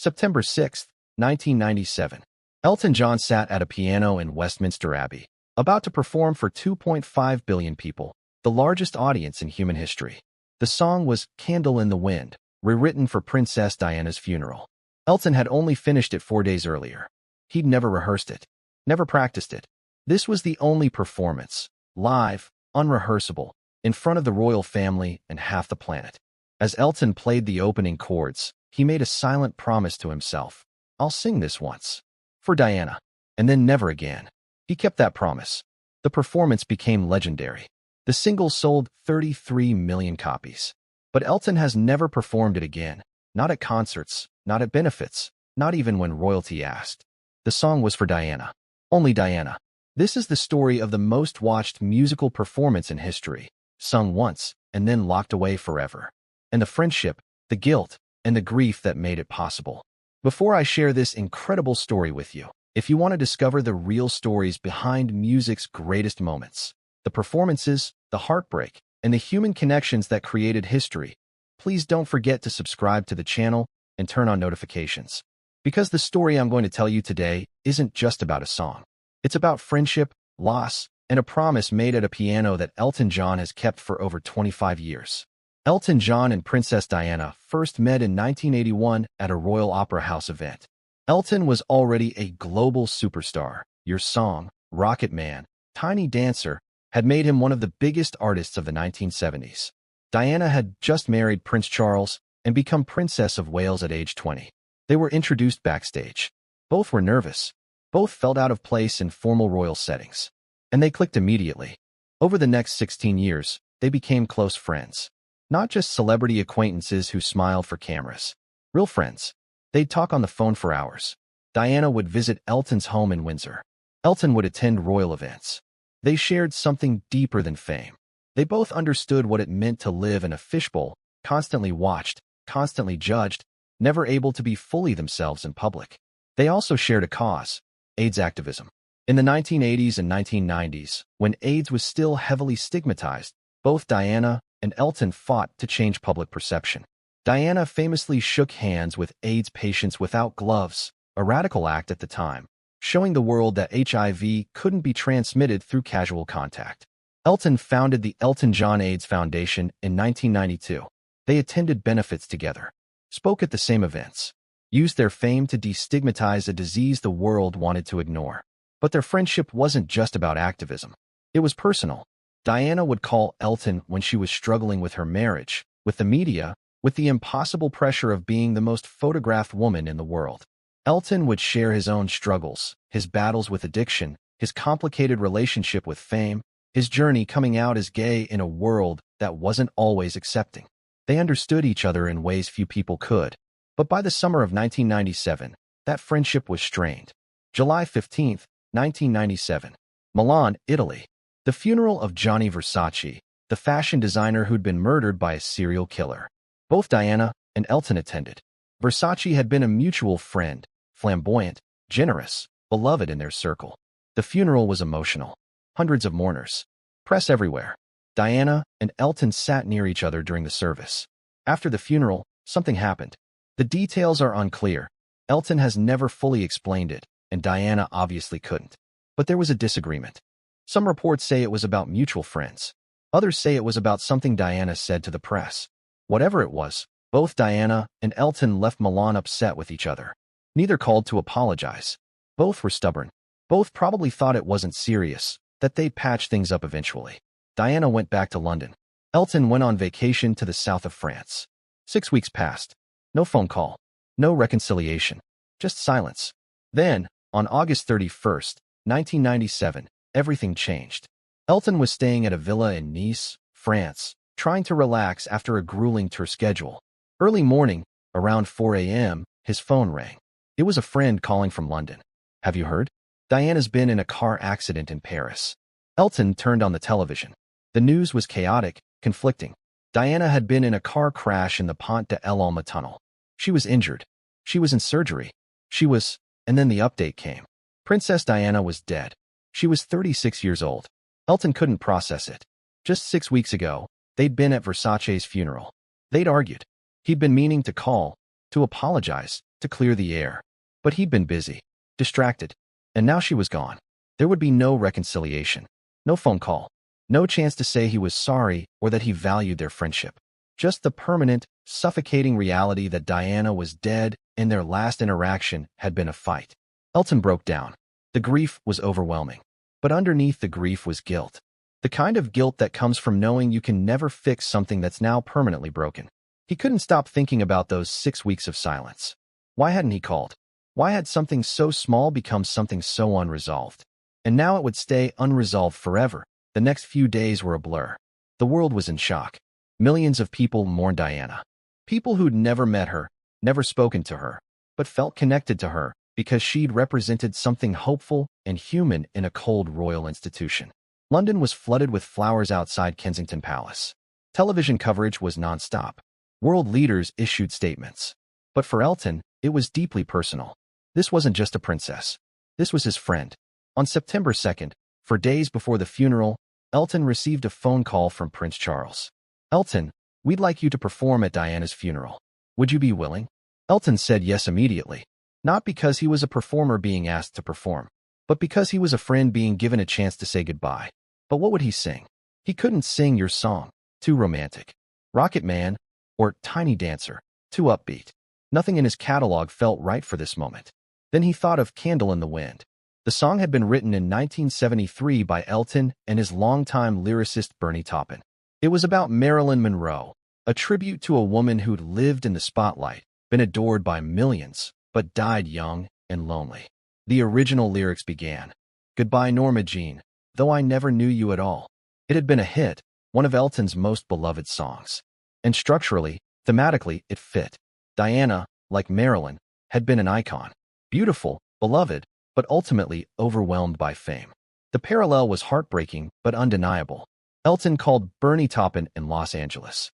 September 6, 1997. Elton John sat at a piano in Westminster Abbey, about to perform for 2.5 billion people, the largest audience in human history. The song was Candle in the Wind, rewritten for Princess Diana's funeral. Elton had only finished it 4 days earlier. He'd never rehearsed it, never practiced it. This was the only performance, live, unrehearsable, in front of the royal family and half the planet. As Elton played the opening chords, he made a silent promise to himself. I'll sing this once. For Diana. And then never again. He kept that promise. The performance became legendary. The single sold 33 million copies. But Elton has never performed it again. Not at concerts, not at benefits, not even when royalty asked. The song was for Diana. Only Diana. This is the story of the most watched musical performance in history, sung once and then locked away forever. And the friendship, the guilt, and the grief that made it possible. Before I share this incredible story with you, if you want to discover the real stories behind music's greatest moments, the performances, the heartbreak, and the human connections that created history, please don't forget to subscribe to the channel and turn on notifications. Because the story I'm going to tell you today isn't just about a song. It's about friendship, loss, and a promise made at a piano that Elton John has kept for over 25 years. Elton John and Princess Diana first met in 1981 at a Royal Opera House event. Elton was already a global superstar. Your Song, Rocket Man, Tiny Dancer had made him one of the biggest artists of the 1970s. Diana had just married Prince Charles and become Princess of Wales at age 20. They were introduced backstage. Both were nervous. Both felt out of place in formal royal settings. And they clicked immediately. Over the next 16 years, they became close friends. Not just celebrity acquaintances who smiled for cameras. Real friends. They'd talk on the phone for hours. Diana would visit Elton's home in Windsor. Elton would attend royal events. They shared something deeper than fame. They both understood what it meant to live in a fishbowl, constantly watched, constantly judged, never able to be fully themselves in public. They also shared a cause, AIDS activism. In the 1980s and 1990s, when AIDS was still heavily stigmatized, both Diana and Elton fought to change public perception. Diana famously shook hands with AIDS patients without gloves, a radical act at the time, showing the world that HIV couldn't be transmitted through casual contact. Elton founded the Elton John AIDS Foundation in 1992. They attended benefits together, spoke at the same events, used their fame to destigmatize a disease the world wanted to ignore. But their friendship wasn't just about activism. It was personal. Diana would call Elton when she was struggling with her marriage, with the media, with the impossible pressure of being the most photographed woman in the world. Elton would share his own struggles, his battles with addiction, his complicated relationship with fame, his journey coming out as gay in a world that wasn't always accepting. They understood each other in ways few people could. But by the summer of 1997, that friendship was strained. July 15, 1997. Milan, Italy. The funeral of Gianni Versace, the fashion designer who'd been murdered by a serial killer. Both Diana and Elton attended. Versace had been a mutual friend, flamboyant, generous, beloved in their circle. The funeral was emotional. Hundreds of mourners. Press everywhere. Diana and Elton sat near each other during the service. After the funeral, something happened. The details are unclear. Elton has never fully explained it, and Diana obviously couldn't. But there was a disagreement. Some reports say it was about mutual friends. Others say it was about something Diana said to the press. Whatever it was, both Diana and Elton left Milan upset with each other. Neither called to apologize. Both were stubborn. Both probably thought it wasn't serious, that they'd patch things up eventually. Diana went back to London. Elton went on vacation to the south of France. 6 weeks passed. No phone call. No reconciliation. Just silence. Then, on August 31st, 1997, everything changed. Elton was staying at a villa in Nice, France, trying to relax after a grueling tour schedule. Early morning, around 4 a.m., his phone rang. It was a friend calling from London. Have you heard? Diana's been in a car accident in Paris. Elton turned on the television. The news was chaotic, conflicting. Diana had been in a car crash in the Pont de l'Alma tunnel. She was injured. She was in surgery. And then the update came. Princess Diana was dead. She was 36 years old. Elton couldn't process it. Just 6 weeks ago, they'd been at Versace's funeral. They'd argued. He'd been meaning to call, to apologize, to clear the air. But he'd been busy, distracted, and now she was gone. There would be no reconciliation, no phone call, no chance to say he was sorry or that he valued their friendship. Just the permanent, suffocating reality that Diana was dead and their last interaction had been a fight. Elton broke down. The grief was overwhelming. But underneath the grief was guilt. The kind of guilt that comes from knowing you can never fix something that's now permanently broken. He couldn't stop thinking about those 6 weeks of silence. Why hadn't he called? Why had something so small become something so unresolved? And now it would stay unresolved forever. The next few days were a blur. The world was in shock. Millions of people mourned Diana. People who'd never met her, never spoken to her, but felt connected to her because she'd represented something hopeful and human in a cold royal institution. London was flooded with flowers outside Kensington Palace. Television coverage was nonstop. World leaders issued statements. But for Elton, it was deeply personal. This wasn't just a princess. This was his friend. On September 2nd, for days before the funeral, Elton received a phone call from Prince Charles. "Elton, we'd like you to perform at Diana's funeral. Would you be willing?" Elton said yes immediately. Not because he was a performer being asked to perform, but because he was a friend being given a chance to say goodbye. But what would he sing? He couldn't sing Your Song, too romantic. Rocket Man, or Tiny Dancer, too upbeat. Nothing in his catalog felt right for this moment. Then he thought of Candle in the Wind. The song had been written in 1973 by Elton and his longtime lyricist Bernie Taupin. It was about Marilyn Monroe, a tribute to a woman who'd lived in the spotlight, been adored by millions, but died young and lonely. The original lyrics began, "Goodbye, Norma Jean, though I never knew you at all." It had been a hit, one of Elton's most beloved songs. And structurally, thematically, it fit. Diana, like Marilyn, had been an icon. Beautiful, beloved, but ultimately overwhelmed by fame. The parallel was heartbreaking but undeniable. Elton called Bernie Taupin in Los Angeles.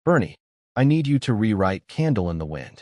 "Bernie, I need you to rewrite Candle in the Wind."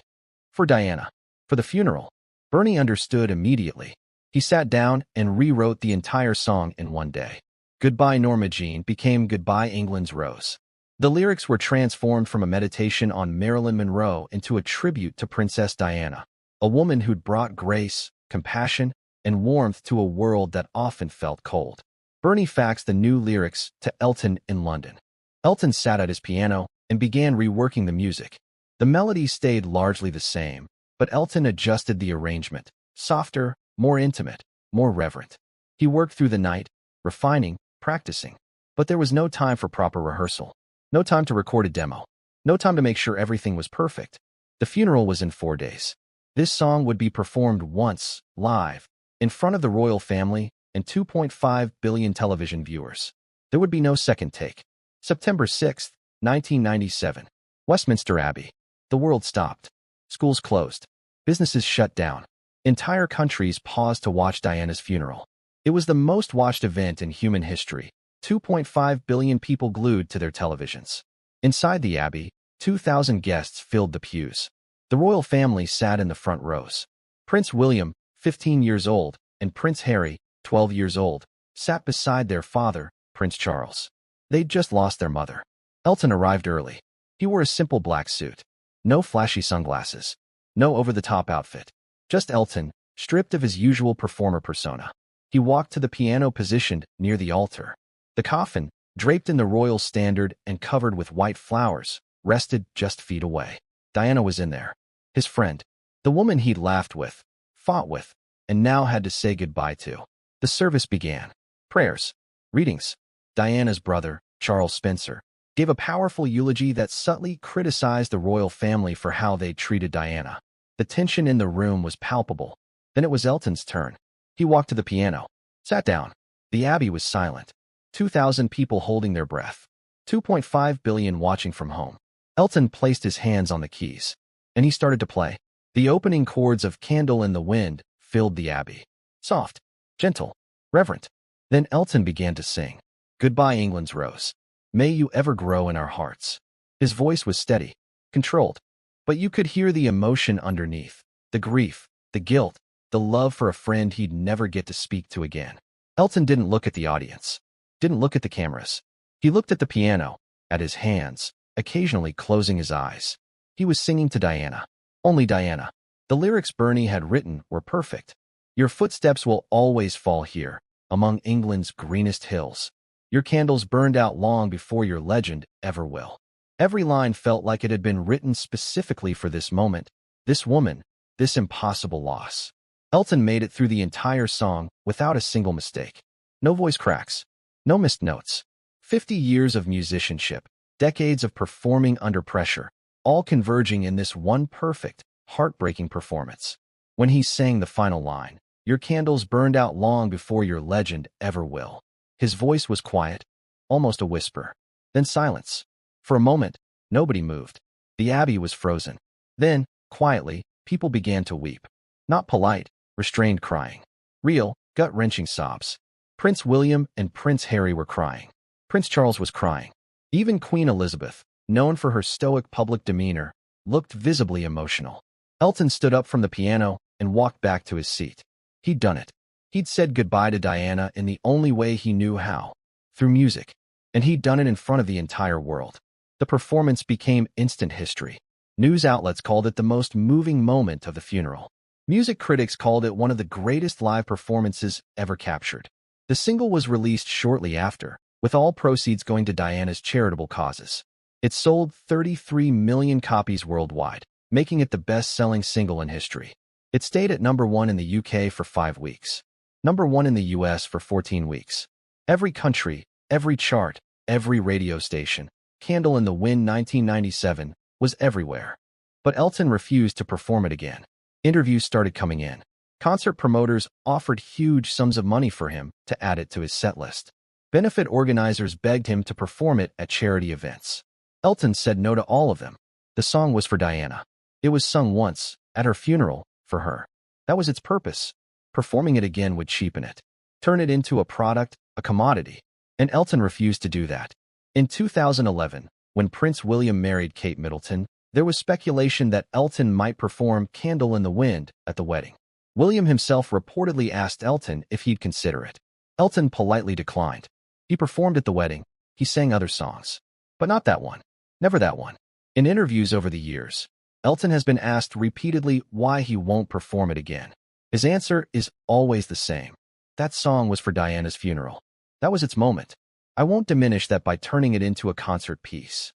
For Diana. For the funeral. Bernie understood immediately. He sat down and rewrote the entire song in one day. Goodbye Norma Jean became Goodbye England's Rose. The lyrics were transformed from a meditation on Marilyn Monroe into a tribute to Princess Diana, a woman who'd brought grace, compassion, and warmth to a world that often felt cold. Bernie faxed the new lyrics to Elton in London. Elton sat at his piano and began reworking the music. The melody stayed largely the same, but Elton adjusted the arrangement, softer, more intimate, more reverent. He worked through the night, refining, practicing. But there was no time for proper rehearsal. No time to record a demo. No time to make sure everything was perfect. The funeral was in 4 days. This song would be performed once, live, in front of the royal family and 2.5 billion television viewers. There would be no second take. September 6, 1997. Westminster Abbey. The world stopped. Schools closed. Businesses shut down. Entire countries paused to watch Diana's funeral. It was the most watched event in human history. 2.5 billion people glued to their televisions. Inside the Abbey, 2,000 guests filled the pews. The royal family sat in the front rows. Prince William, 15 years old, and Prince Harry, 12 years old, sat beside their father, Prince Charles. They'd just lost their mother. Elton arrived early. He wore a simple black suit. No flashy sunglasses. No over-the-top outfit. Just Elton, stripped of his usual performer persona. He walked to the piano positioned near the altar. The coffin, draped in the royal standard and covered with white flowers, rested just feet away. Diana was in there. His friend. The woman he'd laughed with, fought with, and now had to say goodbye to. The service began. Prayers. Readings. Diana's brother, Charles Spencer, gave a powerful eulogy that subtly criticized the royal family for how they treated Diana. The tension in the room was palpable. Then it was Elton's turn. He walked to the piano. Sat down. The Abbey was silent. 2,000 people holding their breath. 2.5 billion watching from home. Elton placed his hands on the keys. And he started to play. The opening chords of Candle in the Wind filled the Abbey. Soft, gentle, reverent. Then Elton began to sing. Goodbye England's Rose. May you ever grow in our hearts. His voice was steady, controlled. But you could hear the emotion underneath. The grief, the guilt, the love for a friend he'd never get to speak to again. Elton didn't look at the audience. Didn't look at the cameras. He looked at the piano, at his hands, occasionally closing his eyes. He was singing to Diana. Only Diana. The lyrics Bernie had written were perfect. Your footsteps will always fall here, among England's greenest hills. Your candles burned out long before your legend ever will. Every line felt like it had been written specifically for this moment, this woman, this impossible loss. Elton made it through the entire song without a single mistake. No voice cracks. No missed notes. 50 years of musicianship, decades of performing under pressure, all converging in this one perfect, heartbreaking performance. When he sang the final line, your candles burned out long before your legend ever will. His voice was quiet, almost a whisper. Then silence. For a moment, nobody moved. The Abbey was frozen. Then, quietly, people began to weep. Not polite, restrained crying. Real, gut-wrenching sobs. Prince William and Prince Harry were crying. Prince Charles was crying. Even Queen Elizabeth, known for her stoic public demeanor, looked visibly emotional. Elton stood up from the piano and walked back to his seat. He'd done it. He'd said goodbye to Diana in the only way he knew how, through music. And he'd done it in front of the entire world. The performance became instant history. News outlets called it the most moving moment of the funeral. Music critics called it one of the greatest live performances ever captured. The single was released shortly after, with all proceeds going to Diana's charitable causes. It sold 33 million copies worldwide, making it the best-selling single in history. It stayed at #1 in the UK for 5 weeks. #1 in the US for 14 weeks. Every country, every chart, every radio station, Candle in the Wind 1997 was everywhere. But Elton refused to perform it again. Interviews started coming in. Concert promoters offered huge sums of money for him to add it to his set list. Benefit organizers begged him to perform it at charity events. Elton said no to all of them. The song was for Diana. It was sung once, at her funeral, for her. That was its purpose. Performing it again would cheapen it, turn it into a product, a commodity. And Elton refused to do that. In 2011, when Prince William married Kate Middleton, there was speculation that Elton might perform Candle in the Wind at the wedding. William himself reportedly asked Elton if he'd consider it. Elton politely declined. He performed at the wedding. He sang other songs. But not that one. Never that one. In interviews over the years, Elton has been asked repeatedly why he won't perform it again. His answer is always the same. That song was for Diana's funeral. That was its moment. I won't diminish that by turning it into a concert piece.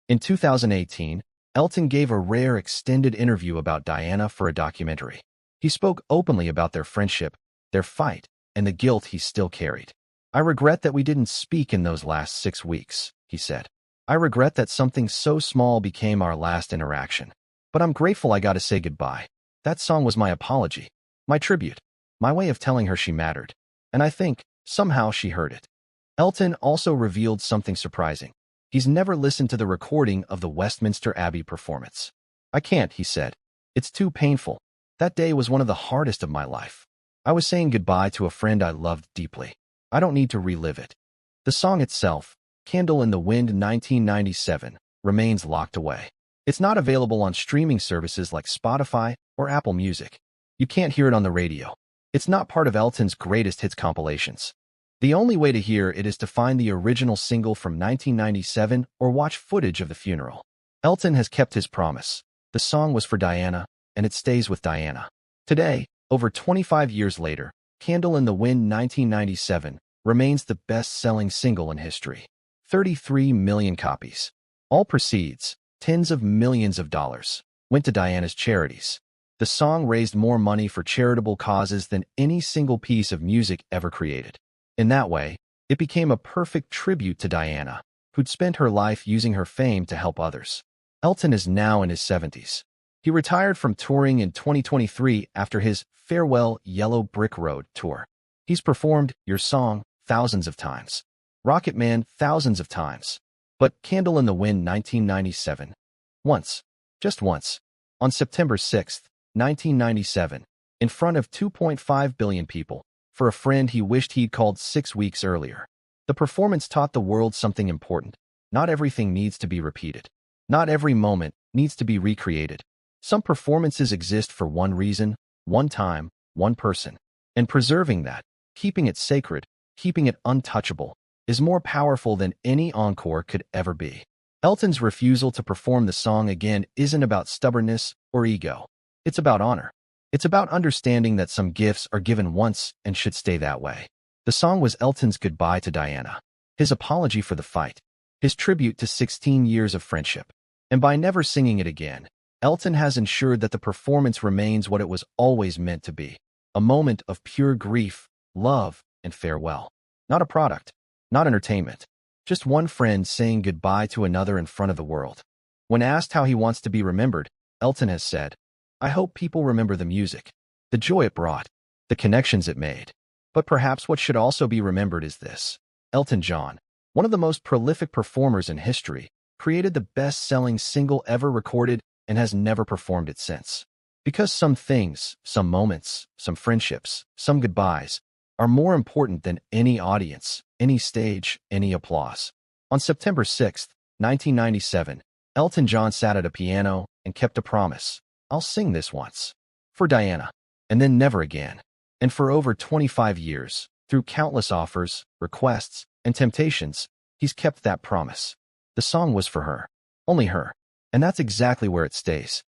In 2018, Elton gave a rare extended interview about Diana for a documentary. He spoke openly about their friendship, their fight, and the guilt he still carried. I regret that we didn't speak in those last 6 weeks, he said. I regret that something so small became our last interaction. But I'm grateful I got to say goodbye. That song was my apology, my tribute, my way of telling her she mattered. And I think, somehow she heard it. Elton also revealed something surprising. He's never listened to the recording of the Westminster Abbey performance. I can't, he said. It's too painful. That day was one of the hardest of my life. I was saying goodbye to a friend I loved deeply. I don't need to relive it. The song itself, Candle in the Wind 1997, remains locked away. It's not available on streaming services like Spotify or Apple Music. You can't hear it on the radio. It's not part of Elton's greatest hits compilations. The only way to hear it is to find the original single from 1997 or watch footage of the funeral. Elton has kept his promise. The song was for Diana, and it stays with Diana. Today, over 25 years later, Candle in the Wind 1997 remains the best-selling single in history. 33 million copies. All proceeds, tens of millions of dollars, went to Diana's charities. The song raised more money for charitable causes than any single piece of music ever created. In that way, it became a perfect tribute to Diana, who'd spent her life using her fame to help others. Elton is now in his 70s. He retired from touring in 2023 after his Farewell Yellow Brick Road tour. He's performed Your Song thousands of times, Rocket Man thousands of times, but Candle in the Wind 1997, once, just once, on September 6, 1997, in front of 2.5 billion people, for a friend he wished he'd called 6 weeks earlier. The performance taught the world something important. Not everything needs to be repeated. Not every moment needs to be recreated. Some performances exist for one reason, one time, one person. And preserving that, keeping it sacred, keeping it untouchable, is more powerful than any encore could ever be. Elton's refusal to perform the song again isn't about stubbornness or ego. It's about honor. It's about understanding that some gifts are given once and should stay that way. The song was Elton's goodbye to Diana, his apology for the fight, his tribute to 16 years of friendship. And by never singing it again, Elton has ensured that the performance remains what it was always meant to be, a moment of pure grief, love, and farewell. Not a product, not entertainment, just one friend saying goodbye to another in front of the world. When asked how he wants to be remembered, Elton has said, "I hope people remember the music, the joy it brought, the connections it made. But perhaps what should also be remembered is this. Elton John, one of the most prolific performers in history, created the best-selling single ever recorded and has never performed it since. Because some things, some moments, some friendships, some goodbyes, are more important than any audience, any stage, any applause." On September 6, 1997, Elton John sat at a piano and kept a promise. "I'll sing this once. For Diana. And then never again." And for over 25 years, through countless offers, requests, and temptations, he's kept that promise. The song was for her. Only her. And that's exactly where it stays.